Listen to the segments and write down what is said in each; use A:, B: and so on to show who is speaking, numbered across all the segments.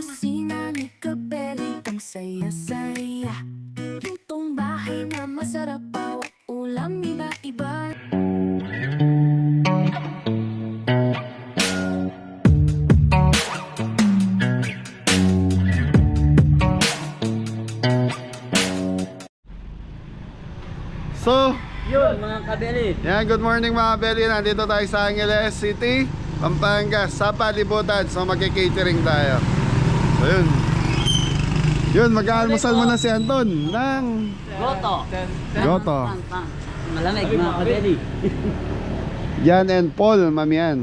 A: kusina ni Kabeli, ang saya-saya. Lutong bahay na masarap, bawat ulam iba-iba.
B: So,
C: Yun mga kabeli.
B: yan, good morning mga Beli. Nandito tayo sa Angeles City, Pampanga, sa palibutan. So magki-catering tayo. So yun. Yun, mag-aalmusal muna si Anton ng
C: Goto.
B: Goto.
C: Malamig mga kabeli.
B: Jan and Paul, mamiyan.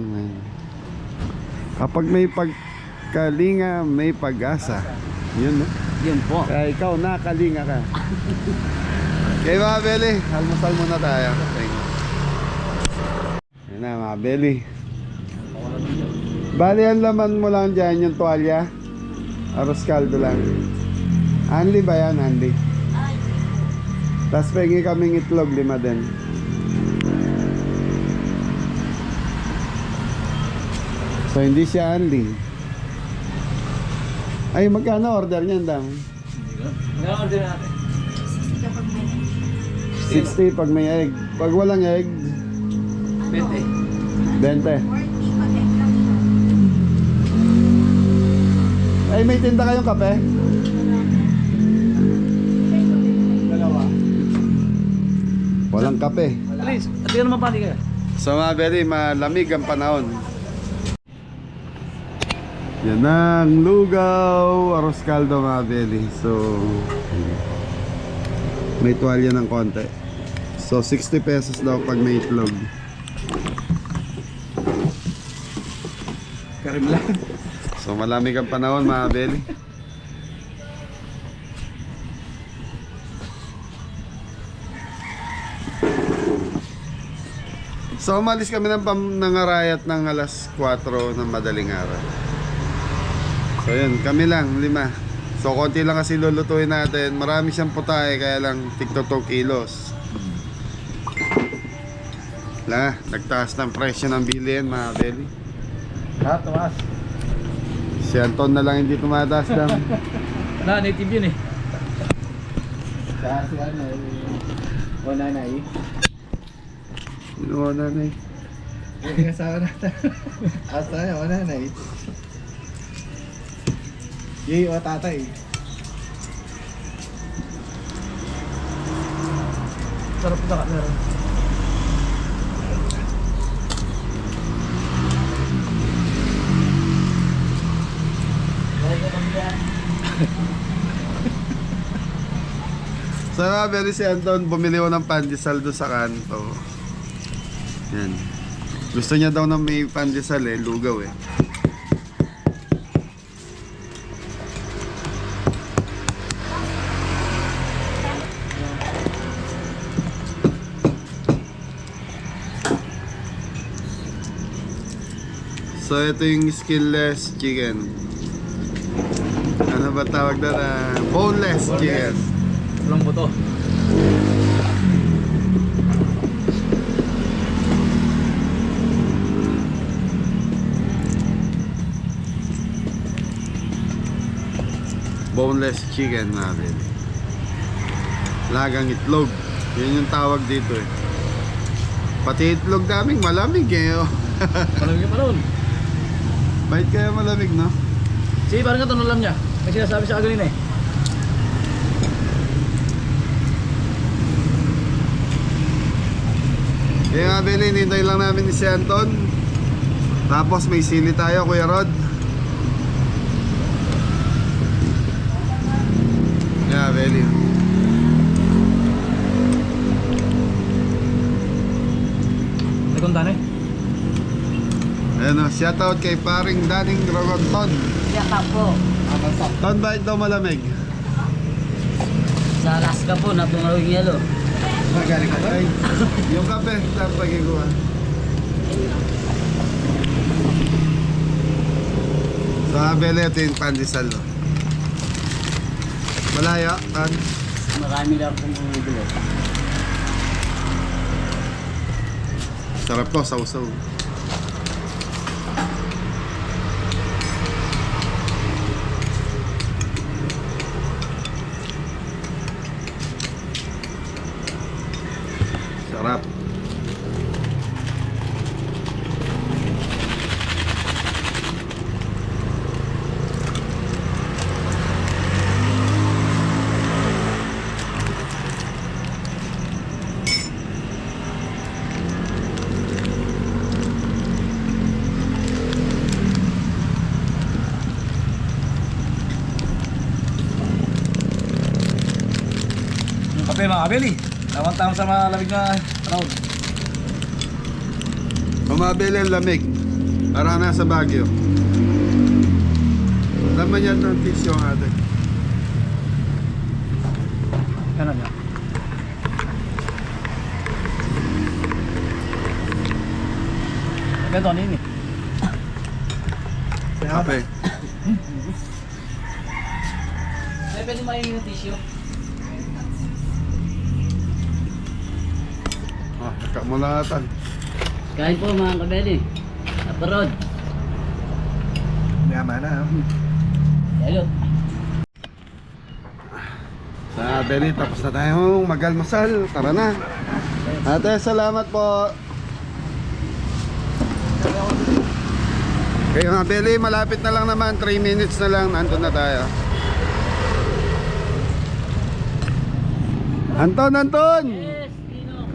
B: Kapag may pagkalinga, may pag-asa. Yun, no?
C: Yun po.
B: Kaya ikaw, nakalinga ka. Okay mga Beli, almusal muna tayo. Yan na mga Beli. Bali ang laman mo lang dyan, yung tuwalya. Aros caldo lang. Anli ba yan? Anli. Tapos pengi kaming itlog, 5 din. So hindi siya anli. Ay, magkano order niyan, Dam?
C: Ano order natin?
B: 60 pag may egg. Pag walang egg,
C: 20.
B: 20. Ay, may tinda kayong kape?
C: Dalawa.
B: Walang kape.
C: Please, at yun naman pati ka.
B: So mga Beli, malamig ang panahon. Yan ang lugaw, arroz caldo mga Beli. So may tuwalya ng konti. So 60 pesos daw pag may itlog.
C: Karim lang.
B: So malamig ang panahon mga Beli. So umalis kami ng Arayat ng alas 4 ng madaling araw. So yun, kami lang, 5. So konti lang kasi lulutuin natin. Marami siyang putahe, kaya lang tigto 2 kilos. Nagtaas ng presyo ng bilihin mga Beli.
C: Ha, tumaas.
B: Si Anton na lang hindi tumataas lang.
C: Na, native yun eh.
D: Sa si ano, o nanay.
B: Inuwa na eh.
D: Yung asawa natin. Asa o nanay. Yay o tatay.
C: Sarap na ka meron.
B: So mga Beli, si Anton bumili ko ng pandesal doon sa kanto. Yan. Gusto niya daw na may pandesal lugaw eh. So ito yung skinless chicken. Ano ba tawag na? Boneless chicken.
C: Walang buto.
B: Boneless chicken natin. Lagang itlog. Yun yung tawag dito eh. Pati itlog daming malamig eh. Oh.
C: Malamig yung panahon.
B: Bait kaya malamig, no?
C: Sige, parang ito alam niya. May sinasabi siya kanina eh.
B: Kaya nga Beli, hinintay lang namin ni si Anton. Tapos may sili tayo, Kuya Rod. Yeah, Beli.
C: Nagkunta na eh.
B: Ano, shoutout kay paring Daning Rogonton.
C: Siyaka po.
B: Ton, bakit daw malamig?
C: Sa Alaska po, natungaw yung yelo.
D: Magaling ka
B: Ay, yung kape, tapos pagkikuha. So, Beli, ito yung pandesal, no? Malaya, Tan.
C: Marami lang pong bumibili.
B: Sarap to, sausaw. Sarap.
E: Kape mga kabeli. Tama-tama sa malamig na panahon.
B: Umabili ang lamig. Para nasa Baguio. Laman yan ng tissue ang atin.
E: Yan niya. Ito ano yun eh.
B: Kape.
C: Ay, pwede maingin ng tissue.
B: Ah, kakamulatan.
C: Kain po mga kabeli. Aparod.
D: Yaman na.
C: Yalo.
B: Sa Beli, tapos na tayong magalmasal. Tara na. Ate, salamat po. Okay mga Beli, malapit na lang naman. 3 minutes na lang. Nandun na tayo. Anton, Anton!
C: Yes, Tino.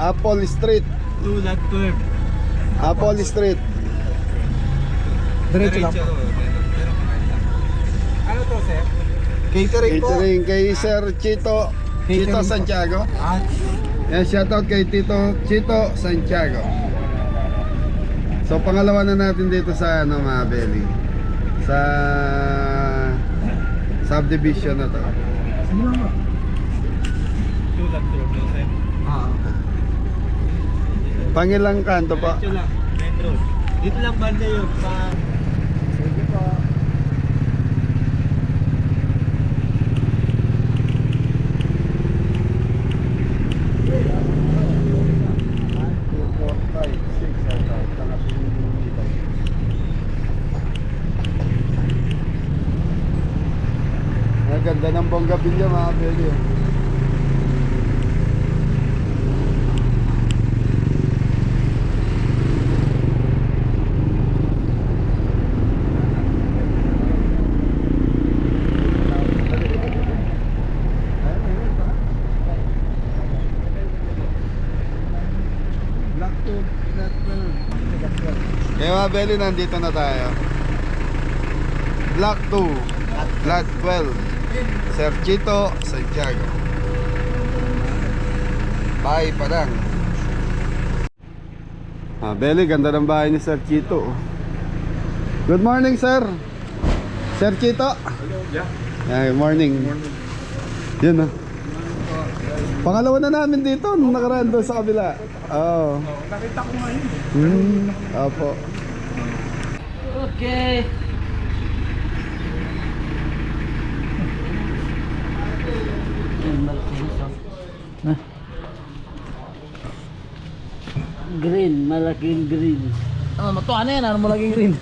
B: Apple Street.
E: 2 lakh 12.
B: Apple Street.
D: Diretso lang. Ano to, sir? Catering po.
B: Catering kay Sir Chito. Chito Santiago. Yan, shoutout kay Tito Chito Santiago. So pangalawa na natin dito sa ano mga Beli. Sa subdivision na to.
D: Sige lang mo.
E: 2 lakh 12 sir.
B: Pangilang kanto pa?
E: Diretso lang. Main road. Dito lang banda yun.
D: Sige po.
B: Ang ganda ng Bonggabilya mga Beli. Kaya mga Beli, nandito na tayo. Block 2, Lot 12, Sir Chito Santiago. Bahay pa lang. Ah, Beli, ganda ng bahay ni Sir Chito. Good morning, sir. Sir Chito. Good morning. Yun, pangalawa na namin dito nung nakaraan doon sa kabila. Oo.
D: Nakita ko ngayon.
B: Opo.
C: Okay. Green, malaking green.
E: Ano matuan na yan? Ano mo laging green?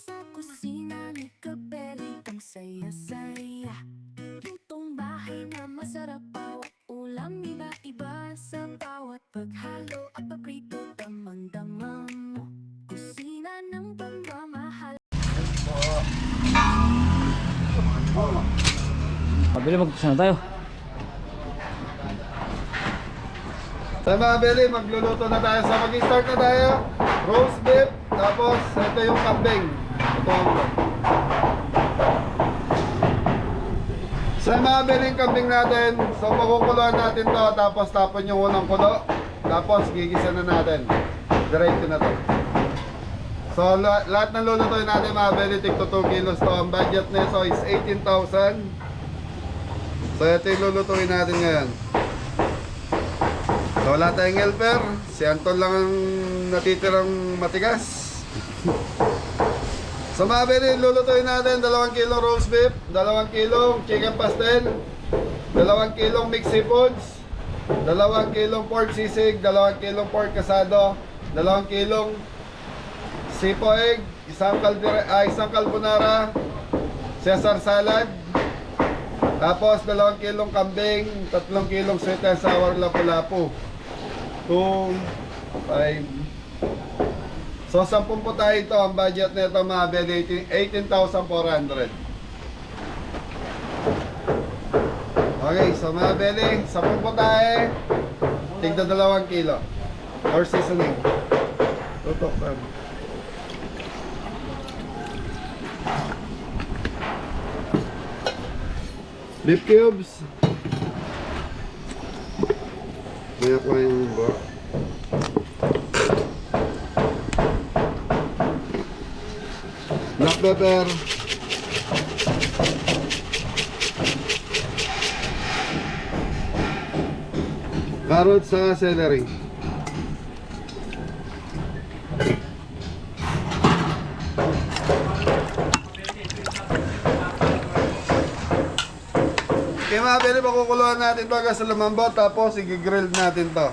A: Sa kusina ni Kabeli, ang saya-saya. Lutong bahay na masarap, bawat ulam iba-iba. Sa bawat paghalo at paprito, damang-damang mo. Kusina ng pagmamahal.
E: Pabili, magpusa na tayo.
B: Sa mga beli, magluluto na tayo. So mag-start na tayo. Roast beef, tapos ito yung kambing. Ito ang sa mga beling kambing natin, so pakukuluan natin to, tapos tapon yung unang kulo, tapos gigisa na natin. Diretso na to. So lahat ng lulutuin natin mga beli, tig to 2 kilos to. Ang budget nito is 18,000. So ito yung lulutuin natin ngayon. So wala tayong helper, si Anton lang ang natitirang matigas. So mga beli, lulutuin natin 2 kilong roast beef, 2 kilong chicken pastel, 2 kilong mixed seafoods, 2 kilong pork sisig, 2 kilong pork kasado, 2 kilong sipo egg, isang carbonara, Caesar salad, tapos 2 kilong kambing, 3 kilong sweet and sour lapu-lapu, 2, 5. So 10 po tayo ito, ang budget nito mga beli 18,400. Okay, so mga beli, 10 po tayo, tigda 2 kilo or seasoning. Tutok lang. Beef cubes. May ako yung buwan. Black pepper, carrots sa celery. Okay mga beli, pakukuluan natin ito hanggang sa lumambot, tapos i-grill natin to.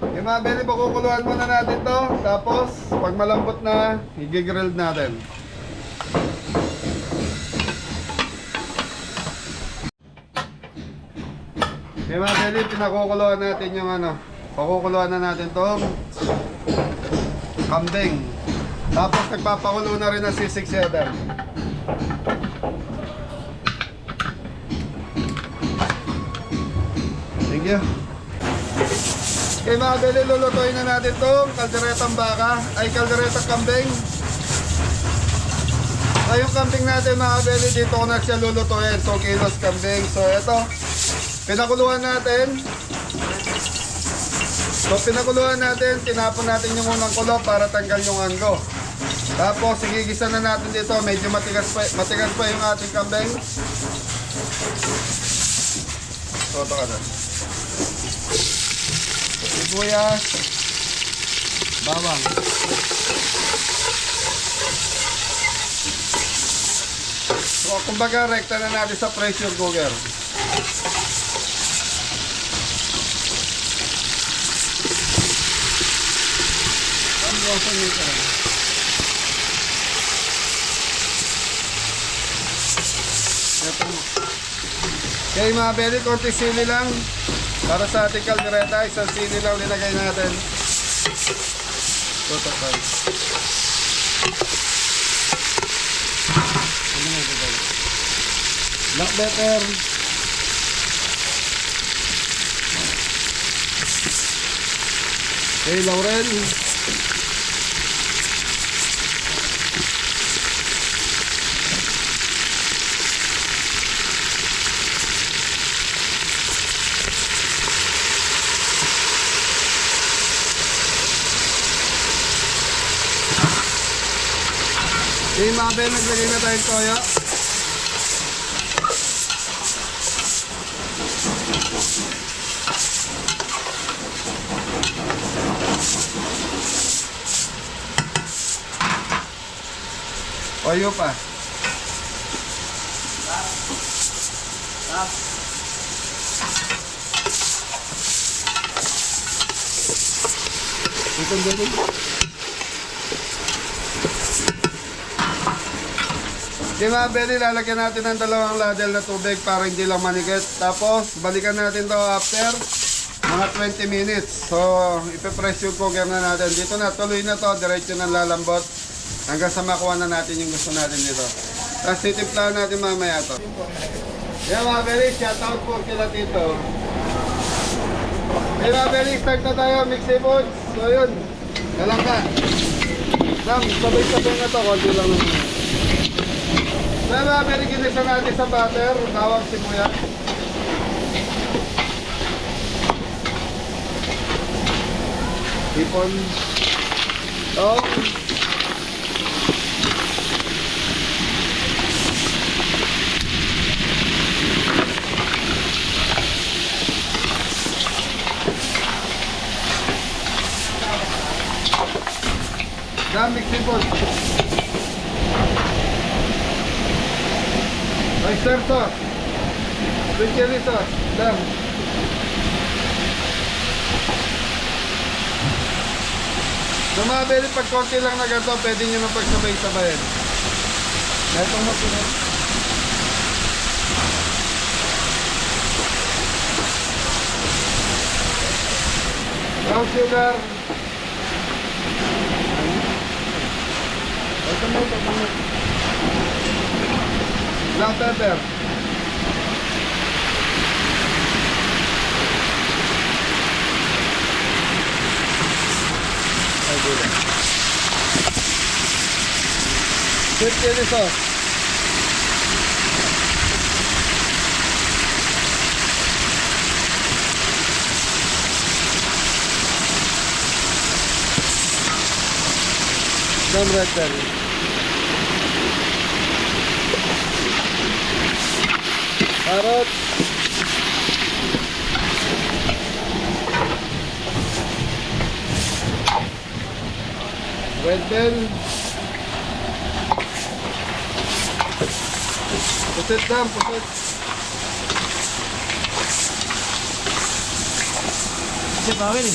B: Okay mga beli, pakukuluan muna natin to, tapos pag malambot na, i-grill natin. Okay mga beli, pinakukuluan natin yung pakukuluan na natin tong kambing. Tapos nagpapakulo na rin ang sisig cheddar. Thank you. Okay mga beli, lulutuin na natin itong kalderetang baka, ay kalderetang kambing. So yung kambing natin mga beli, dito ko na siya lulutuin, 2 kilos kambing. So ito, pinakuluan natin. So pinakuluan natin, tinapon natin yung unang kulo para tanggal yung anggo. Tapos igigisa na natin dito, medyo matigas pa yung ating kambing. So ito ka na. Sibuyas, bawang. So kumbaga rekta na natin sa pressure cooker. Okay mga beli, konti sili lang. Para sa ating kaldereta, isang sili lang nilagay natin. Tutok. Black pepper. Okay, laurel. Okay mga bel, naglagay na tayong toyo. Toyo pa. Itong ganun. Okay mga beli, lalagyan natin ng 2 ladle na tubig para hindi lang manikit. Tapos balikan natin to after mga 20 minutes. So ipipress yung cooker na natin. Dito na, tuloy na to, diretso na lalambot hanggang sa makuha na natin yung gusto natin dito. Tapos titimplahan natin mamaya to. Yeah mga beli, shout out po kila Tito. Okay mga belly, start na tayo. Mix foods. So yun. Kalangka. Sam, sabay-sabay na to. Konti lang naman. So yun mga belly, ginisa natin sa butter. Bawang sibuyas. Hipon. Tong. Dam, mix hipon. Oyster sauce. Sweet chili sauce. Dam. So mga belly, pag konti lang na ganito, pwede nyo nang pagsabay-sabayin. Itong masunod. Brown sugar. Ito mo. Black pepper. Sweet chili sauce. Some red belly. Carrot. Red bell. Pusit dam, pusit.
E: Kasi mga belly.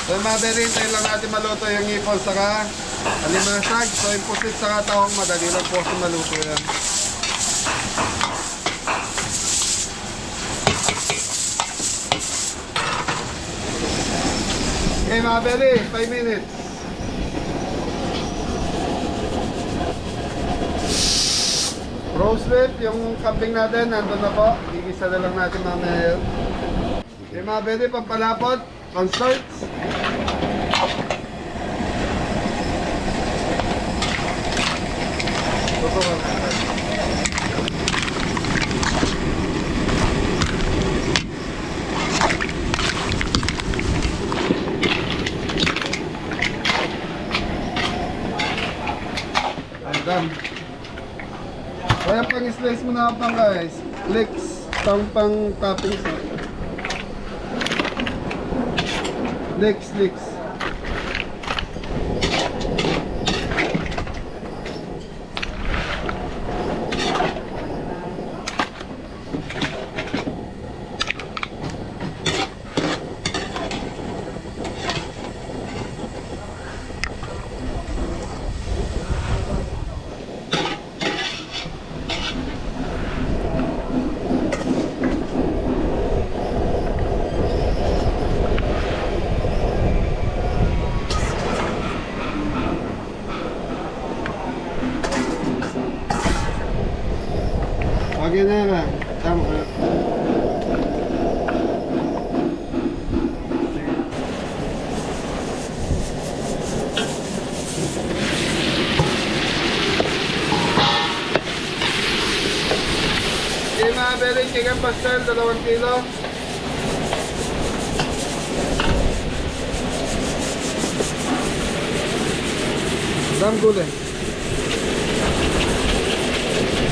B: So mga belly, hintayin lang natin maluto yung ipon saka alimasag. So yung pusit saka tawang madali lang po kasi maluto yan. Okay mga belly, 5 minutes. Roast beef, yung kambing natin, nandun na po. Igisa na lang natin mamaya yun. Okay mga belly, pampalapot, cornstarch. Tutukan natin. Dam. Kaya pang slice mo na pang guys. Leeks, pang toppings. Leeks. Okay na nga. Tama ka. Okay mga belly, chicken pastel, 2 kilo. Dam gulay.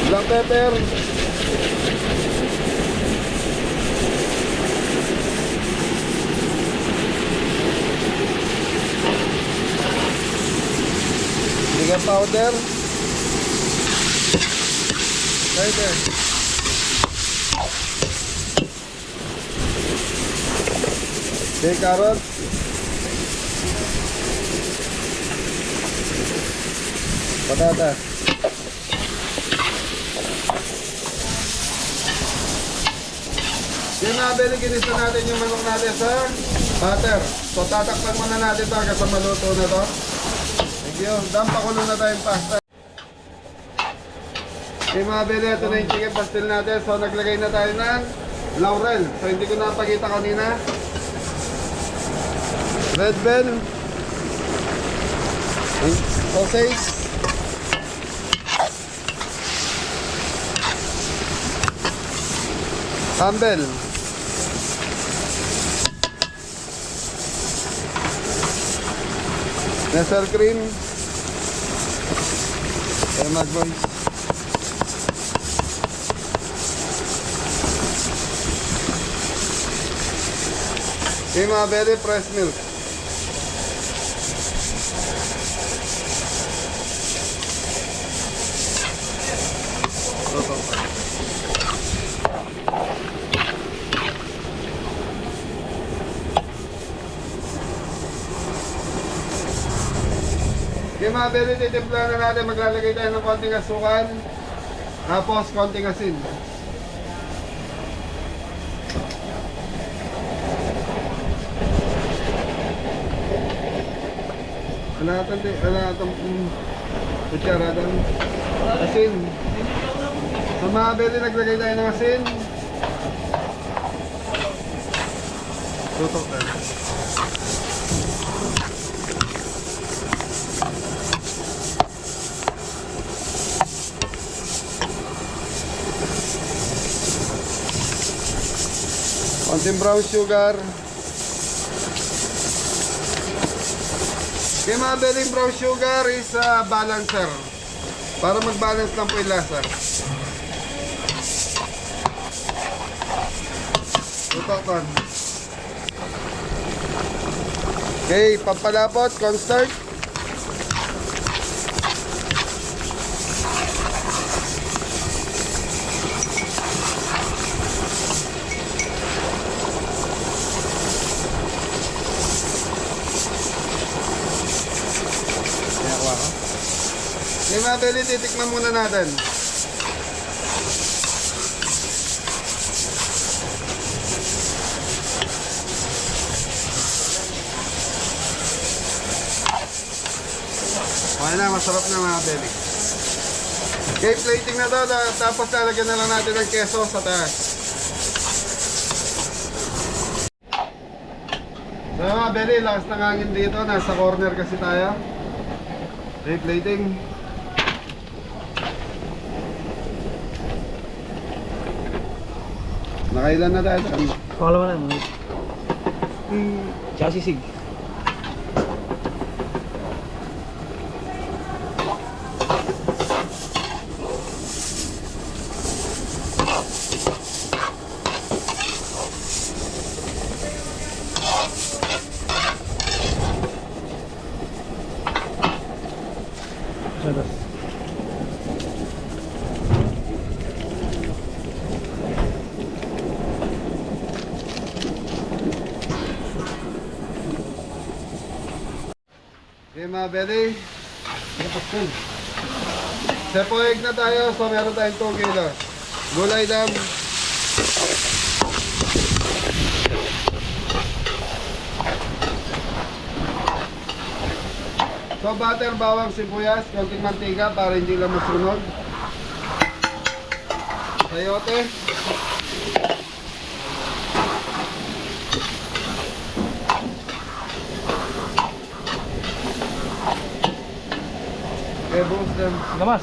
B: Black pepper. Chicken powder. Right there. Okay, carrot. Patata. Yung nabili, ginisa natin yung manok natin sa butter. So tatakpan muna natin ito hanggang sa maluto na ito. Yun, pakulo na tayong pasta. Okay mga beli, ito na yung chicken pastel natin. So naglagay na tayo ng laurel. So hindi ko napakita kanina. Red bell. Sausage. Campbell. Nestle cream. Mag boys. Okay mga beli, fresh milk. Okay mga beli, titimpla na natin. Maglalagay tayo ng konting asukal. Tapos konting asin. Alatang kutsaradan. Asin. Sa mga beli, naglagay tayo ng asin. Tutok na. Konting brown sugar. Okay mga beli, brown sugar is balancer. Para mag-balance lang po yung lasa. Tutok. Okay, pampalapot, cornstarch. Okay mga beli, titikman muna natin. Okay na, masarap na mga beli. Okay, plating na to. Tapos lalagyan na lang natin ng keso sa taas. So mga beli, lakas ng hangin dito. Nasa corner kasi tayo. Okay, plating. Nakailan na tayo?
E: Pangalawa na mo. Tsaka sisig.
B: Okay mga beli, sepo egg na tayo. So meron tayong 2 kilos. Gulay dam. So butter, bawang, sibuyas, konting mantika para hindi lang masunog. Sayote. Okay, buhos them.
E: Lamas.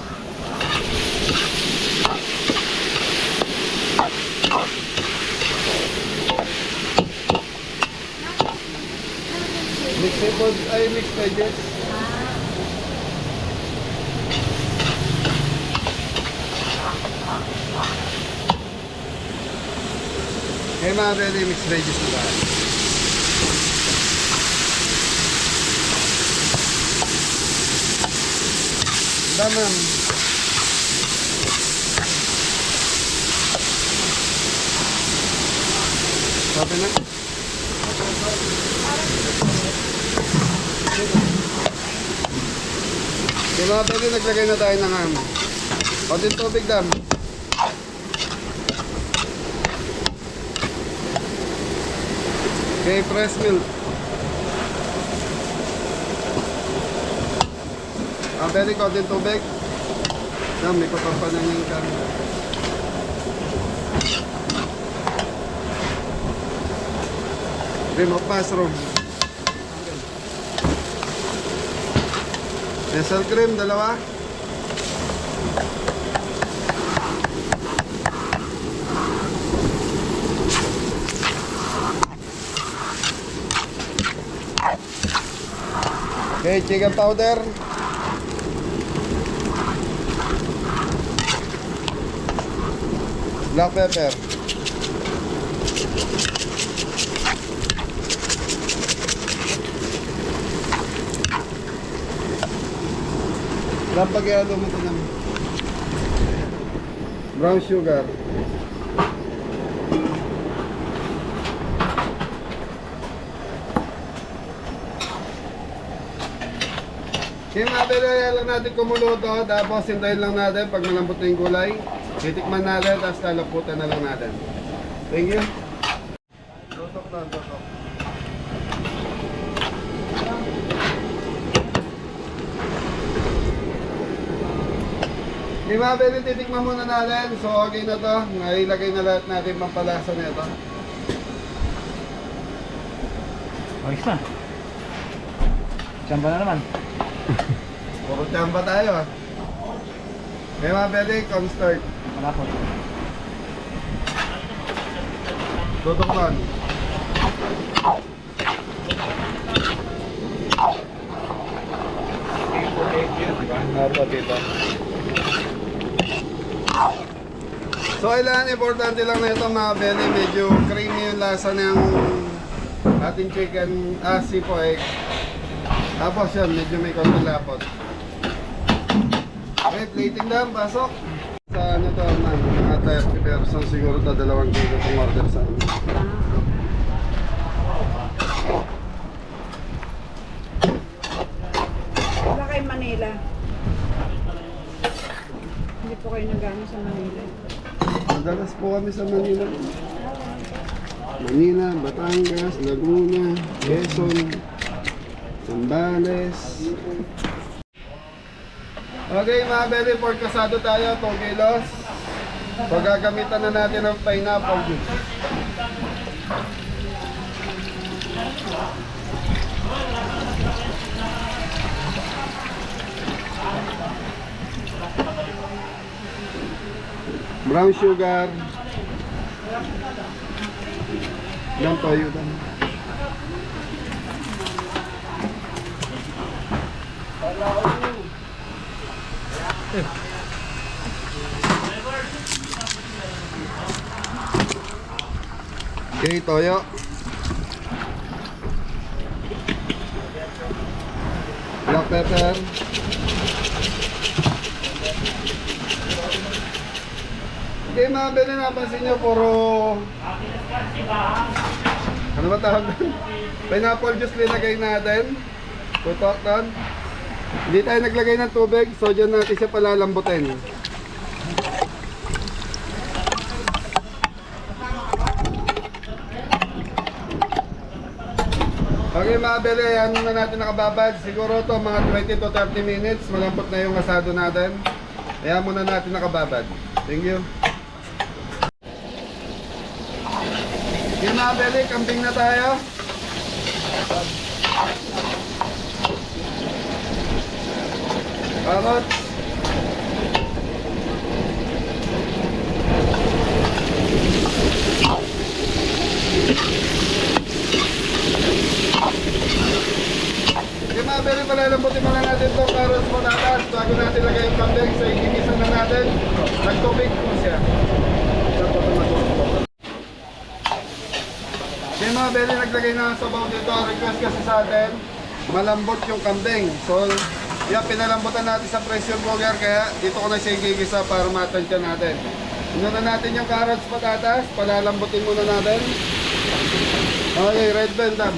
B: Mixed veggies, ay mixed veggies. Okay mga beli, mixed veggies na tayo. Daman. Okay na. Okay mga beli, naglagay na tayo ng konting tubig dam. Okay, fresh milk. Belly, konting tubig. Yan, may kapapanangin ka. Cream of mushroom. Basil cream, dalawa. Okay, chicken powder. Black pepper. Lampag-ialo mo ito naman. Brown sugar. Okay, mabili lang natin kumulo to. Tapos hintayin lang natin pag malambot na yung gulay. Titikman natin, tapos lalaputan na lang natin. Thank you. Tutok na, tutok. Okay, mabili, titikman muna natin. So, okay na to. Nailagay na lahat natin pampalasa nito.
E: Ayos na. Siyamba na naman.
B: Puro tiyamba tayo ah. Okay, mabili, cornstarch.
E: Malapot.
B: Tutok na. Apo, dito. So, kailangan importante lang na ito mga belly. Medyo creamy yung lasa ng ating chicken, sipo egg. Tapos yan, medyo may konti lapot. Okay, plating lang, pasok. Sa ano to, mga 30 person siguro to, 2 kilo itong order sa amin.
F: Wala kayo Manila. Hindi po kayo nagano sa Manila.
B: Madalas po kami sa Manila. Manila, Batangas, Laguna, Quezon, Zambales. Okay mga belly, pork kasado tayo, 2 kilos. So gagamitan na natin ng pineapple juice. Brown sugar. Ilang toyo dan. Okay, toyo. Black pepper. Okay, mga bene, napansin nyo, puro... Ano ba tawag doon? Pineapple juice linagay natin. Tutok doon. Hindi tayo naglagay ng tubig, so dyan natin siya palalambutin. Okay mga bele, yan na natin nakababad. Siguro to mga 20 to 30 minutes, malambot na yung asado natin. Ayan muna natin nakababad. Thank you. Okay mga bele, kambing na tayo. Carrots. Okay mga bele, palalambutin muna natin itong carrots mo natas. Bago natin lagay yung kambing, so iginisan na natin. Nagtubig po siya. Okay mga bele, naglagay na ng sabaw dito. Request kasi sa atin, malambot yung kambing. So, yan, pinalambutan natin sa pressure cooker. Kaya dito ko na siya igigisa para matansya natin. Inuna natin yung carrots patatas. Palalambutin muna natin. Okay, red bell dam.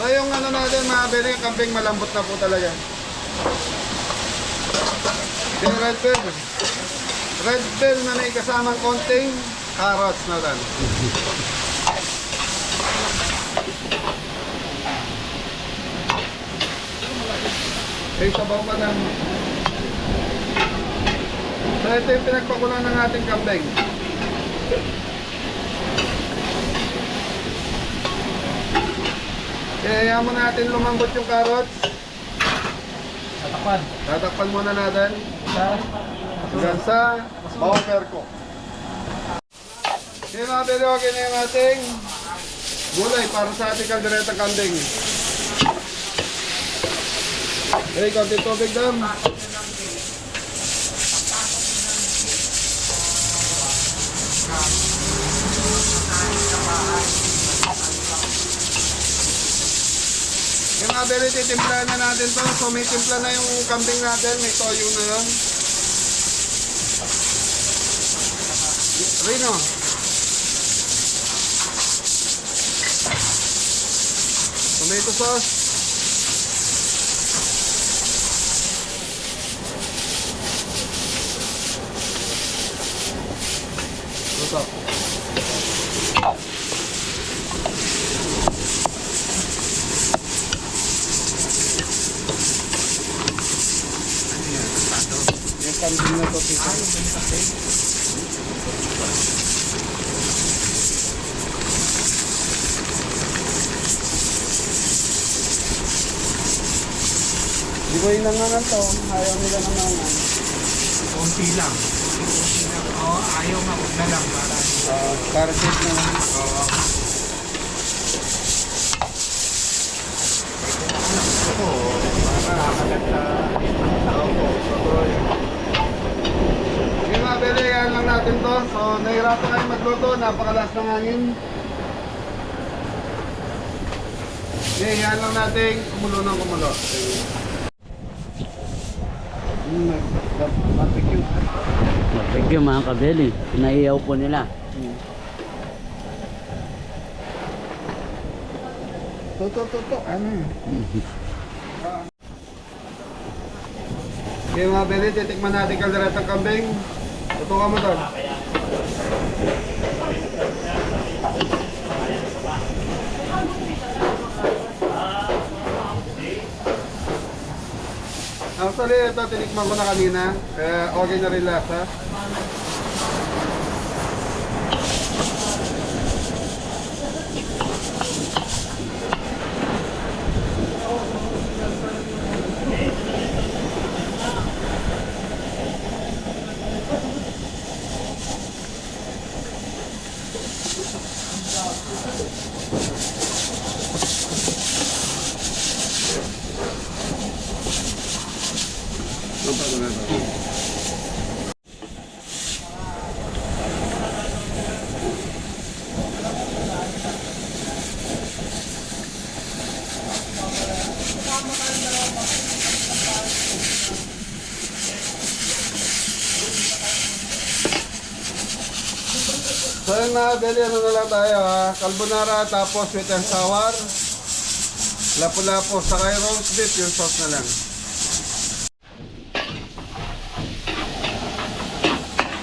B: So yung ano natin mga bele, yung kambing malambot na po talaga. Okay, red bell. Red bell na may kasamang konting carrots na lang. Ay, sabaw pa lang. So, ito yung pinagpakulan ng ating kambing. Kaya mo natin lumambot yung carrots.
E: Tatakpan.
B: Tatakpan muna natin.
E: Sa
B: Hanggang sa ma-offer ko. Okay mga pwede, okay na yung ating gulay para sa ating kaldereta kambing. Okay, konti tubig dam. Yung mga beli, titimplahan na natin to. So may timpla na yung kambing natin, may toyo na yun. Rino. Tomato sauce. Luto. Yung kambing na to, tito. Di ko yung nanganan to, ayaw nila nanganan.
D: Konti lang. Oo, ayaw nga, huwag na lang.
B: Para safe na lang.
D: Oo. Ito, para kagat sa
B: Yung mga bele, yan lang natin to. So, nahirapan kayo magluto, napakalas ng hangin. Okay, yan lang natin, kumulo ng kumulo. Barbecue.
C: Thank you mga kabeli. Pinaiyaw po nila.
B: Toto. Ano? Okay mga bele, titikman natin kalderetang kambing. Tutukan mo doon. Actually, ito tinikman ko na kanina. Kaya okay na rin lasa. So yun mga beli, ano na lang tayo ha. Carbonara tapos sweet and sour. Lapu-lapu, saka yung roast beef, yung sauce na lang.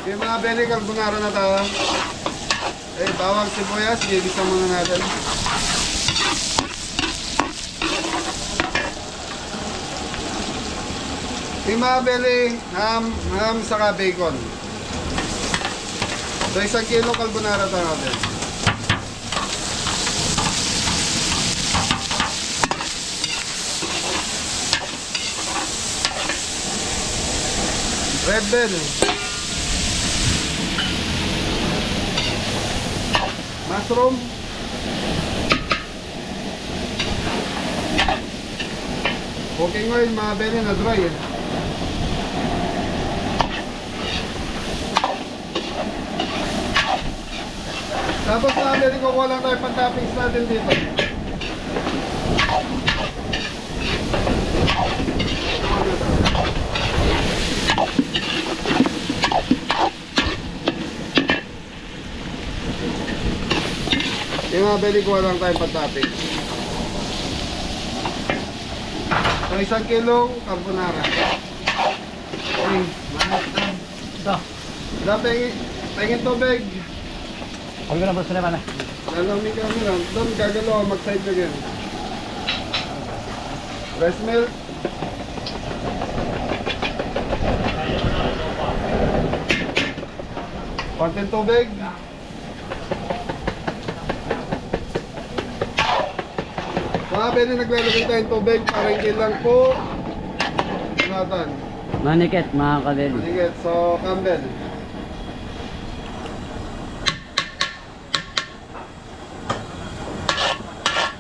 B: Okay mga beli, carbonara na tayo. Eh, bawang sibuyas, gigisa muna natin. Okay mga beli, ham saka bacon. So, 1 kilo carbonara tayo natin. Red bell. Mushroom. Cooking oil, mga beli na dry eh. Tapos na beli, kukuha lang tayo pang-toppings natin dito. Yung mga beli, kuha lang tayo pang-toppings. So, 1 kilong carbonara. Okay, mahal na.
E: ito.
B: Pahingin tubig.
E: Huwag ko na bro, sila na.
B: Lalami kami lang. Doon gagalaw, mag-side again. Rice milk. Konting tubig. Mga pwede naglalagay tayong tubig para hindi lang po ingatan.
C: Manikit mga kabeli.
B: Sige, so Campbell.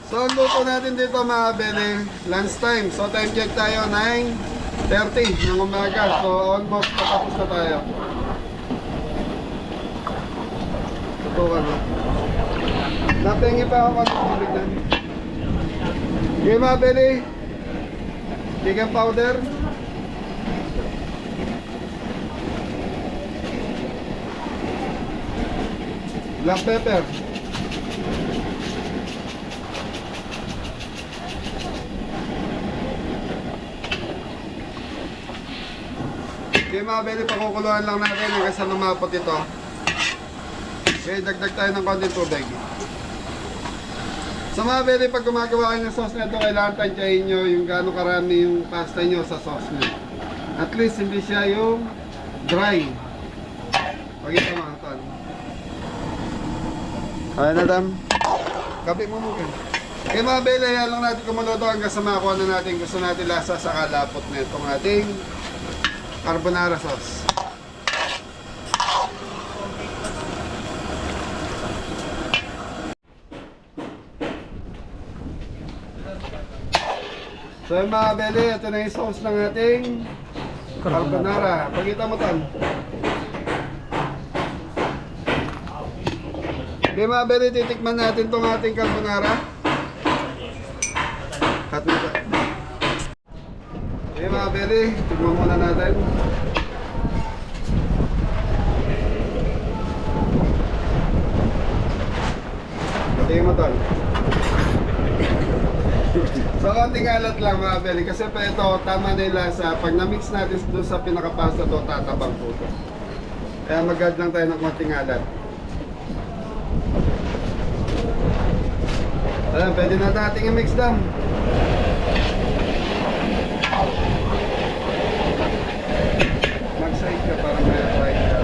B: So ang luto natin dito mga bele, lunch time. So time check tayo 9:30 ng umaga. So almost patapos na tayo. Tutukan mo. Napengi pa ako ng tubig na. Okay mga bele, chicken powder. Black pepper. Okay mga bele, pakukuluan lang natin hanggang sa lumapot ito. Okay, dagdag tayo ng konting tubig. So mga bele, pag gumagawa kayo ng sauce na ito, kailangan tansyahin nyo yung gaano karami yung pasta nyo sa sauce nyo. At least hindi siya yung dry. Pagkita mga tan. Ay na dam. Kapi mo muna. Okay mga bele, yan lang natin kumuloto hanggang sa makakuha na natin gusto natin lasa sa kalapot na itong ating carbonara sauce. So yung mga bele, ito na yung sauce ng ating carbonara. Pagkita mo tan. Okay mga bele, titikman natin itong ating carbonara. Cut mo ito. Okay mga bele, tignan muna natin. Tingin mo tol. So konting alat lang mga bele, kasi pa ito tama na yung lasa. Pag na-mix natin doon sa pinakapasta to, tatabang po ito. Kaya mag-add lang tayo ng konting alat. Alam, pwede na natin i-mix lang. Mag-side ka para may right ka.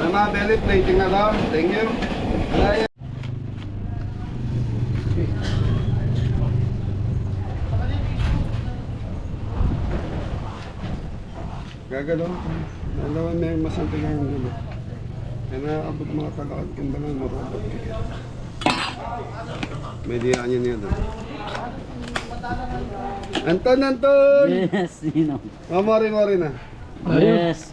B: Mga belly plating na lang. Thank you. Ay. Gagalaw. Gagalaw may masanting ang gulo. Kaya nakakabot mga talakad kimbangan marunod. May diyaan niya niya. Anton, Anton!
C: Yes, Nino.
B: Oh, mori na.
C: Yes.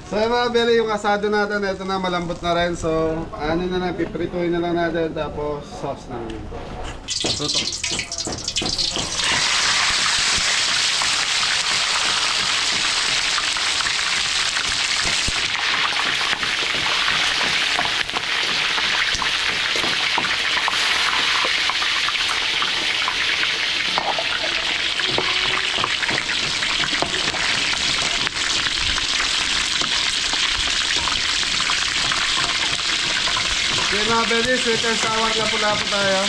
B: So yung mga bele, yung asado natin, ito na malambot na rin. So ano na lang, piprituhin na lang natin, tapos sauce na naman. Tutok. Okay mga bele, sweet and sour, lapo-lapo tayo.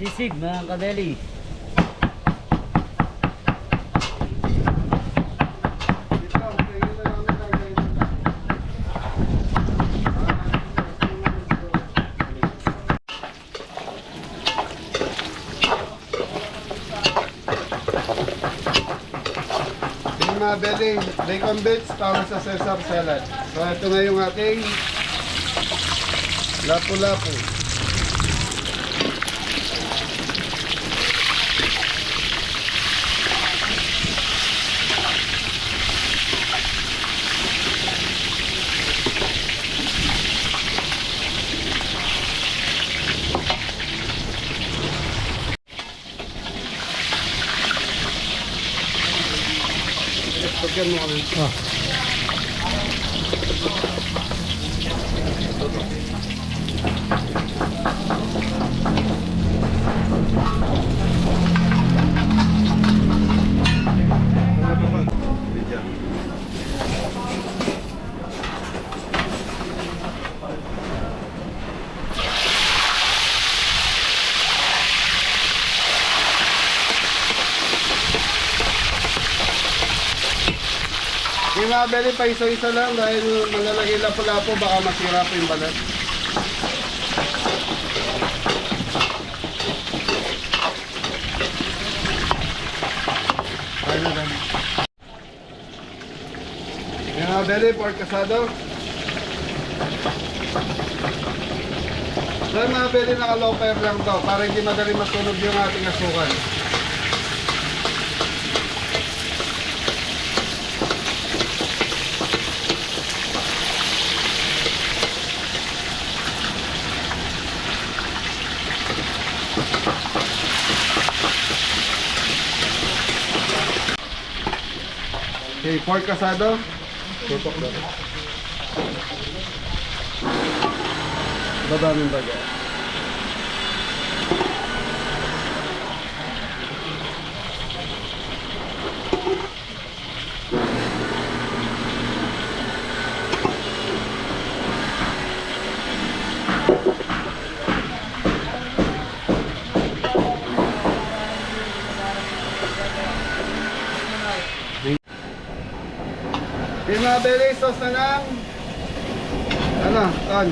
C: Sisig mga kabeli.
B: Mga bele, bacon bits para sa Caesar salad. So ito na yung ating lapu-lapu. balikan mo kami. Yung mga beli pa isa-isa lang dahil malalagay lapo-lapo baka masira po yung balat. Ano lang. Yung mga beli, pork asado. So yung mga beli naka-low fire lang to para hindi madali masunog yung ating asukal. Okay, pork asado. Tutok na. Baba ng baga. Yung mga beli, sauce na ng ano, ton.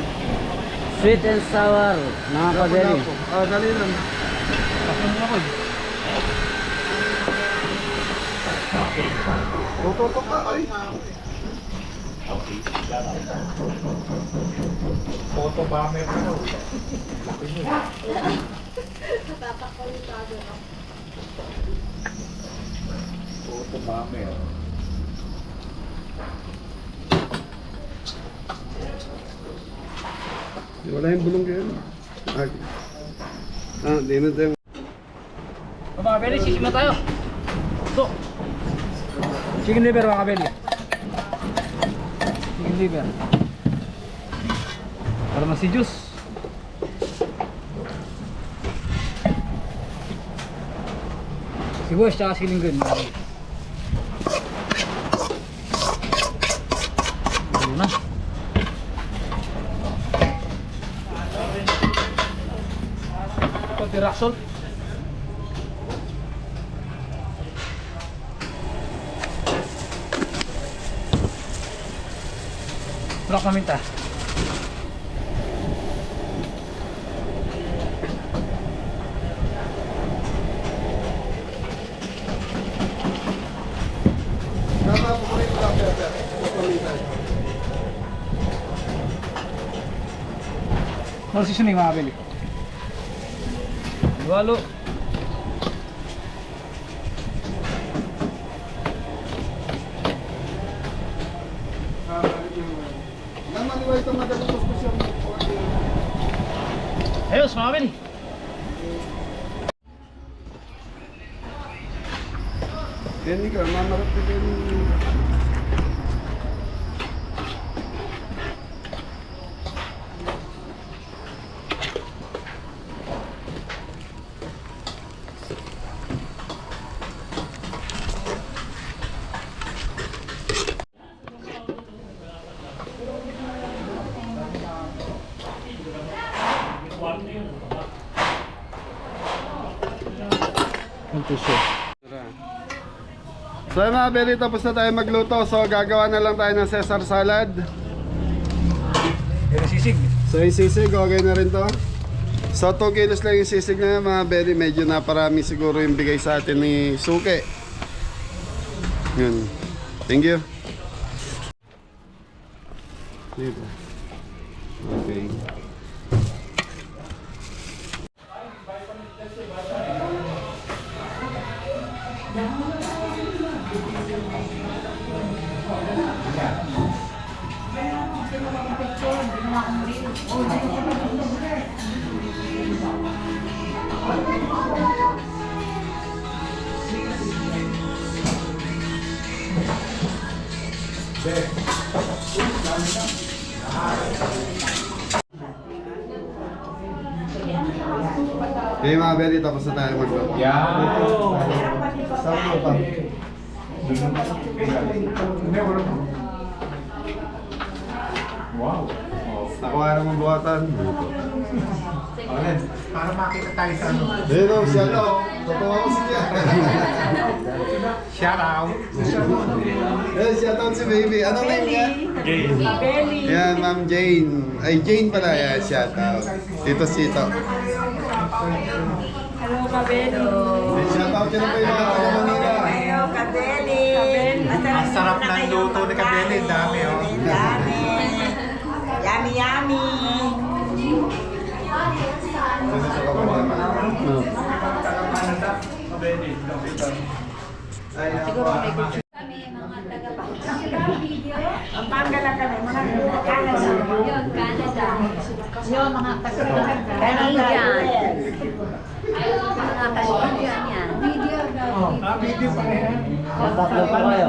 C: Sweet and sour, mga kabeli.
B: Oh, dali lang. Tututok ka, ay.
D: Photo bomber ka daw. Photo bomber.
B: Wala yung bulong kayo. Di na tayo.
E: Mga kabeli, sisig na tayo. Ito. Chicken liver mga kabeli. Chicken liver. Para mas si juice. Sibuyas tsaka silinggan. Ito na. Ito rock salt. Rock paminta.
B: Tama po rin lang, Pepe. Pagpamitan.
E: Ano seasoning mga kabeli? Walo.
B: Naman iwa itong madalang posisyon.
E: Ayos mga kabeli.
B: Yan ka, mamarap ka din. So mga beli, tapos na tayo magluto. So gagawa na lang tayo ng Caesar salad.
E: Yan ang sisig.
B: So yung sisig, okay na rin to. So 2 kilos lang yung sisig na yan, mga beli. Medyo naparami siguro yung bigay sa atin ni Suke. Yun. Thank you. Dito. Okay. Okay mga Belly, tapos na tayo mag-vlog. Saan pa?
D: Wow.
B: Nakuha naman buhatan.
D: Para makita tayo sa ano.
B: Dito, siya to. Totoo ako siya.
D: Shout out.
B: Shout out si baby. Anong name niya? Yan, Ma'am Jane. Ay, Jane pala. Yan, shout out. Tito Sito.
F: Hello, Kabelo.
B: Shout out yun pa yung mga taga Manila.
F: Hello, Kabeli.
D: Ang sarap ng luto ni Kabeli. Dami oh.
F: Dami. Yummy, yummy.
B: Sino sa kapatama?
F: Siguro may picture. Ang Pangala kami, mga Canada.
A: Yun, Canada.
F: Yung mga taga-Canada.
A: Canadian. Mga Canadian yan.
D: Video pa rin.
C: Tatlo pa kayo.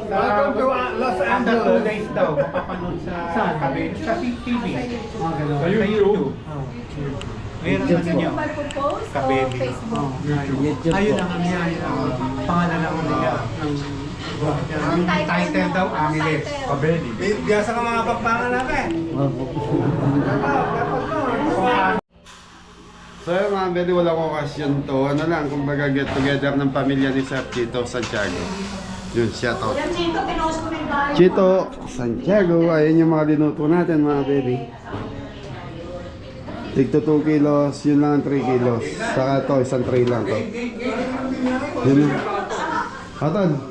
D: Welcome to Los Angeles. Days daw. Mapapanood sa Kabeli. Sa TV. Sa YouTube. Meron na ninyo. Kabeli.
C: YouTube
D: Ayun
C: po.
D: ang ano yan. Pangalan ng nila. Ang title daw, Amiles. Kabeli. Biyasa ka mga pagpangan namin.
B: So yun mga Belly, walang okasyon to. Ano lang, kumbaga get together ng pamilya ni Sir Chito Santiago. Yun, shout out. Chito Santiago, ayun yung mga linuto natin mga baby. Tigto 2 kilos, yun lang ang 3 kilos. Saka to, isang tray lang to. Yun yun. Hatan,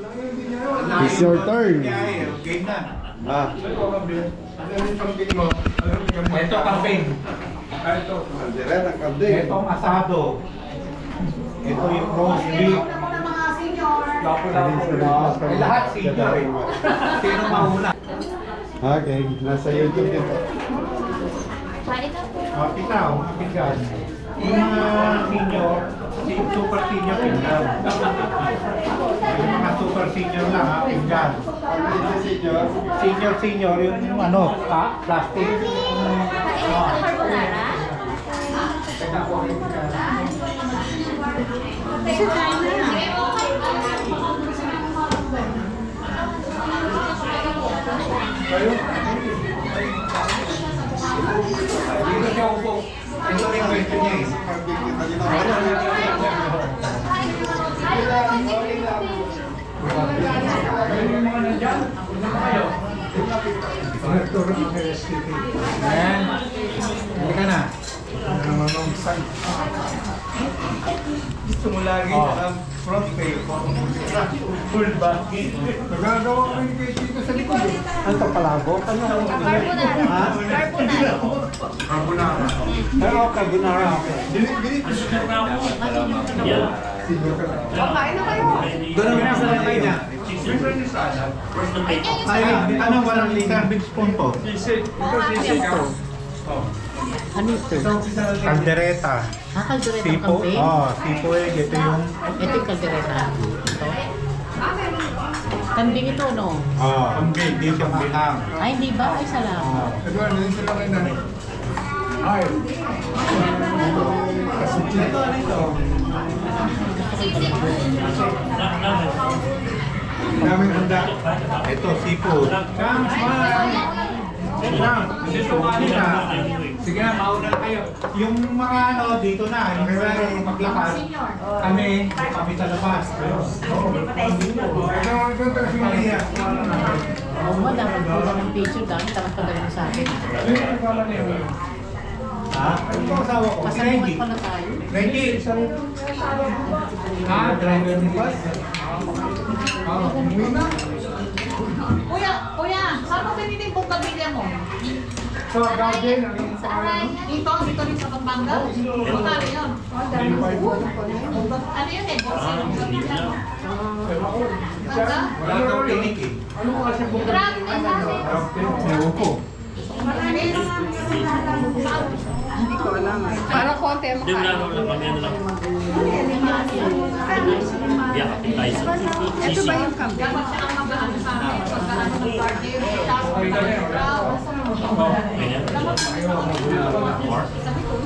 B: it's your turn.
D: Game na.
B: Ah,
D: Ito campaign. Ito.
B: direct ang kabde.
D: Ito ang asado. Ito yung roast beef. Lahat senior eh. Sino mauna?
B: Okay, nasa YouTube dito.
D: Pitaw, pinggan. Yung mga senior, super senior pinggan. Yung mga super senior lang ha, pinggan. Senior yung ano, plastic. Dito siya upo. Ito rin kwento niya eh. Ayan. Hindi ka na. Gusto mo lagi ang front page. Full back. Nagagawa ko yung page dito sa likod. Ano ito palago? Ano? Ha? Carbonara. Pero carbonara. Doon ang masalakay niya. Anong walang serving spoon po?
G: Ano ito?
D: Caldereta.
G: Kaldereta
D: Sipo.
G: campaign?
D: Sipo eh. Ito yung...
G: Ito yung kaldereta. Ito. Kambing ito, no?
D: Kambing. Di siya binang.
G: Ay, hindi ba? Ay, salam.
D: Eduardo, yun sila kayo na. Ay. Ito, ano ito? Daming handa. Ito, seafood. Sige na, mauna na kayo. Yung mga ano, dito na, yung may maglakad. Kami sa labas.
G: Oo mo, dapat po ng picture dami. Dapat pagaling sa akin.
D: Ha? Ano ang asawa ko?
G: Pasaluhan pala tayo.
D: 90. Driver ni bus? Umuwi na.
H: Kuya, saan mo pinitin pong pamilya mo?
D: Sa garden, ano yung
H: Dito rin sa Pampanga? Magkano yun? Ano yun eh? Borsero ng pamilya mo? Pampanga?
D: wala daw clinic eh.
H: Grabe din natin.
D: Ewan ko. Hindi ko alam.
F: Para konti ang
E: Hindi na lang pag-ano lang. Hindi ako tayo sa
F: Ito ba yung kambing?
H: Dapat siya ang mag-ano sa akin. Pagka-ano ng party, tapos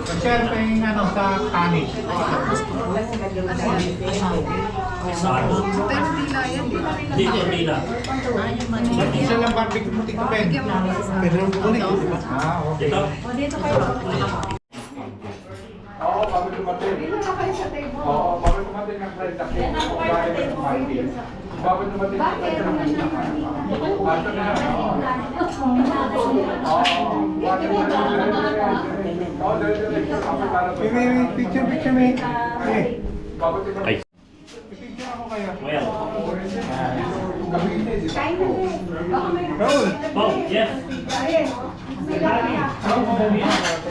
D: Kasi ano pa yung ano sa kanin?
E: Saro.
F: Pero dila yan.
E: Dito, dila.
D: Isa lang barbecue mo, Tito Ben. Pero ang kulit, di ba? Okay.
E: Dito.
D: Oo, bago dumating. Oo, bago dumating ng flight ako. Bago dumating ng flight ako. Bago na. Picture me.
E: Ay.
D: Picture ako kayo.
E: Well.
D: Raul.
E: Oh, yes.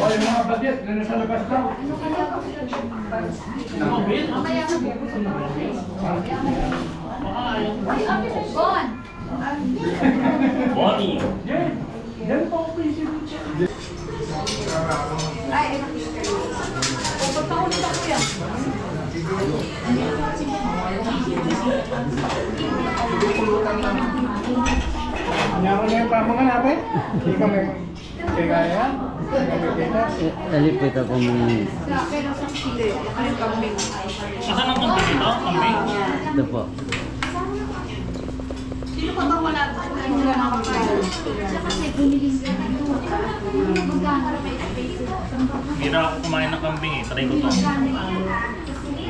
D: O, yung mga budget, na sa labas daw.
E: Bonnie.
D: Yan po ako Nangyari na yung pamangan natin. Hindi kami kaya.
C: Dali po ito po mga...
E: Saan ang punta dito? Kambing?
C: Ito po.
H: Sino pa ba wala? Wala na makakain.
E: Hindi na ako kumain ng kambing eh. Try ko to.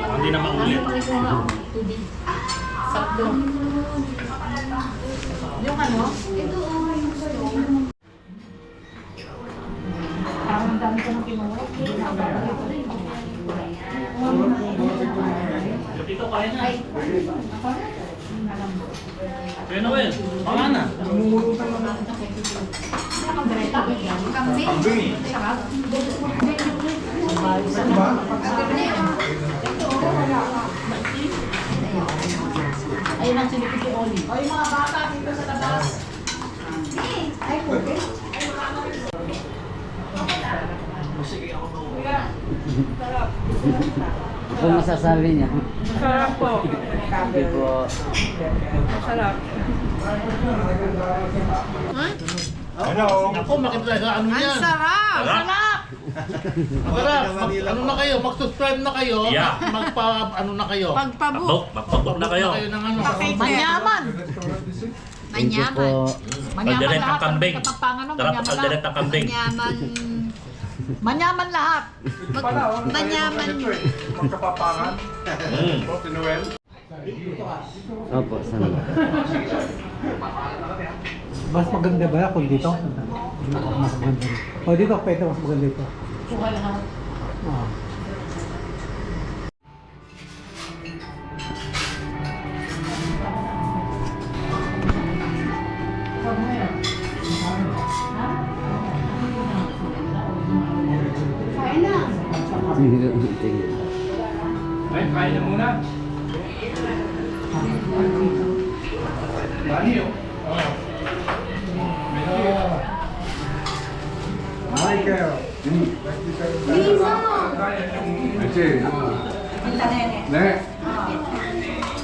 E: Hindi na maulit.
H: Sakto. Yung ano? Parang dami ko ng kinuha.
E: Dito kaya na. Kaya na, Well. Baka na.
D: Kambing.
G: Ayun ang sinipid si Oli.
H: O yung mga bata dito sa labas.
C: Ito masasabi niya.
F: Sarap po.
C: Hindi po.
F: Sarap.
D: Hello.
I: Ako, makita sa ano yan.
F: Sarap!
E: Sarap!
I: Sarap. Ano na kayo, mag-subscribe na kayo.
E: Yeah.
I: Ano na kayo.
F: Pagpabu.
E: Magpapok na kayo.
I: Kayo ng ano.
H: Manyaman.
C: Thank you po.
E: Pagdalit ng kambing.
H: Kapampangan mo,
E: Sarap
H: manyaman
E: pagdalit
H: lahat.
E: ng kambing.
H: Manyaman lahat.
D: Manyaman. Magkapapangan. Po, si Noel.
C: Opo, sana.
D: Mas maganda ba kung dito? Mas maganda. O dito, pwede mas maganda dito.
G: Kuha lahat.
D: Ah. Ay, kain na muna. Bani, oh. Michael. Lisa. Ne.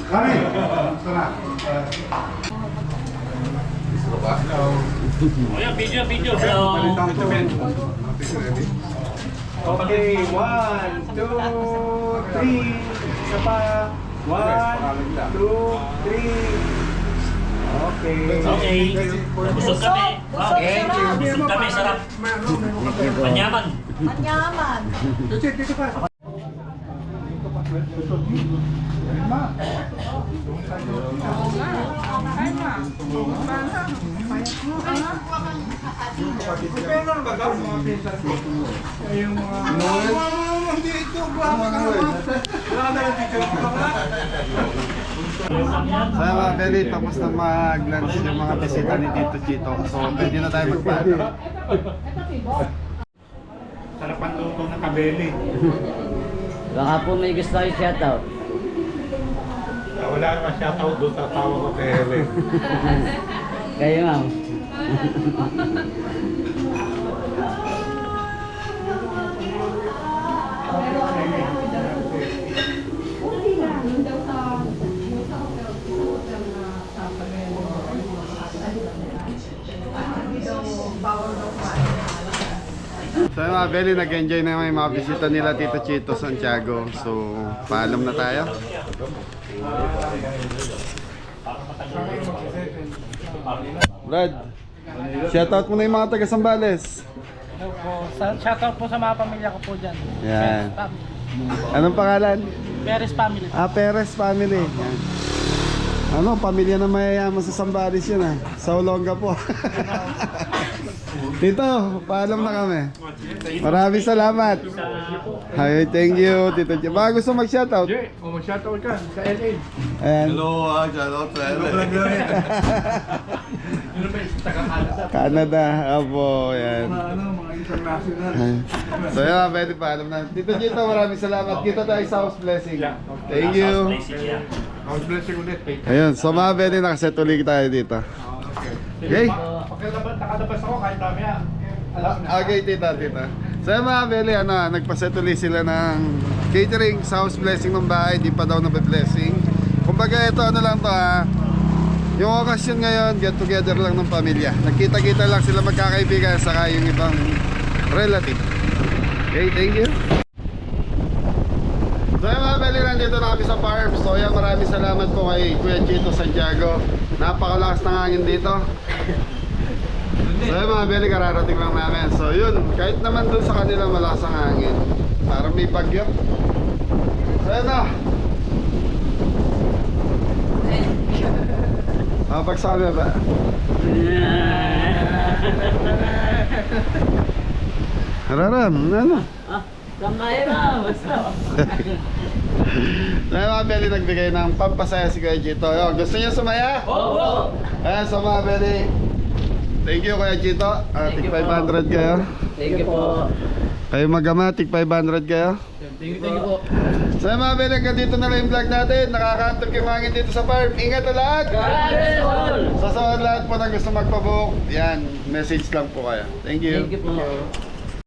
D: Kami. Sana.
E: Oh yeah, video. Hello.
D: Okay, 1, 2, 3. Isa pa. 1, 2, 3. Okay.
E: Okay. Busog kami. Okay. Busog kami, sarap.
C: Thank you po.
E: Manyaman.
H: Manyaman.
D: Dito pa.
B: Sa mga Beli, tapos na mag-lunch yung mga bisita ni Tito Chito. So, pwede na tayo magpata.
D: Sarap ang luto ng kabeli.
C: Baka po may gusto kayo shoutout.
D: Wala naman shoutout doon sa tawa ko kay Helen.
C: Kayo ma'am.
B: So yung mga Beli, nag-enjoy na yung mga bisita nila Tito Chito Santiago. So, paalam na tayo. Brad, shoutout mo na yung mga taga Sambales.
E: Hello po. Shoutout po sa mga pamilya ko po dyan.
B: Yan. Anong pangalan?
E: Perez family.
B: Perez family. Yan. Ano, pamilya na mayayaman sa Sambales yun ah. Sa Olonga po. Tito, paalam na kami. Maraming salamat. Hi, thank you, Tito. Baka gusto mag-shoutout?
D: Mag-shoutout ka sa LA.
B: Ayan.
I: Shoutout sa LA.
B: Canada, apo, yan.
D: Mga international.
B: So yan, pwede pa, alam na. Tito Gito, maraming salamat. Kita tayo sa House Blessing. Thank you.
D: House blessing ulit.
B: Ayun, so mga pwede nakaset ulit tayo dito. Okay?
D: Nakalabas ako kahit dami ah.
B: Okay, tita. So yan mga pwede, nagpaset ulit sila ng catering sa House Blessing ng bahay. Di pa daw na-blessing. Kumbaga ito, ano lang to ha. Yung okasyon ngayon, get together lang ng pamilya. Nagkita-kita lang sila magkakaibigan saka yung ibang relative. Okay, thank you. So yung mga Beli, nandito na kami sa farm. So yan, maraming salamat po kay Kuya Chito Santiago. Napakalakas ng hangin dito. So yung mga Beli, kararating lang namin. So yun, kahit naman dun sa kanila malakas ang hangin, parang may bagyo. So yun na. Pagsabi ba? Hararam, ano?
C: Saan kaya na? Basta.
B: May mga Beli nagbigay ng pampasaya si Kuya Chito. Yo, gusto niyo sumaya?
C: Oo!
B: Ayan, so mga Beli. Thank you Kuya Chito. Tig 500 kayo.
C: Thank you po.
B: Kayo mag-ama, tig 500 kayo.
C: Thank you po.
B: So mga Beli, hanggang dito na lang yung vlog natin. Nakakantog yung hangin dito sa farm. Ingat na lahat! Sa lahat po na gusto magpabook, yan, message lang po kayo. Thank you.
C: Thank you po.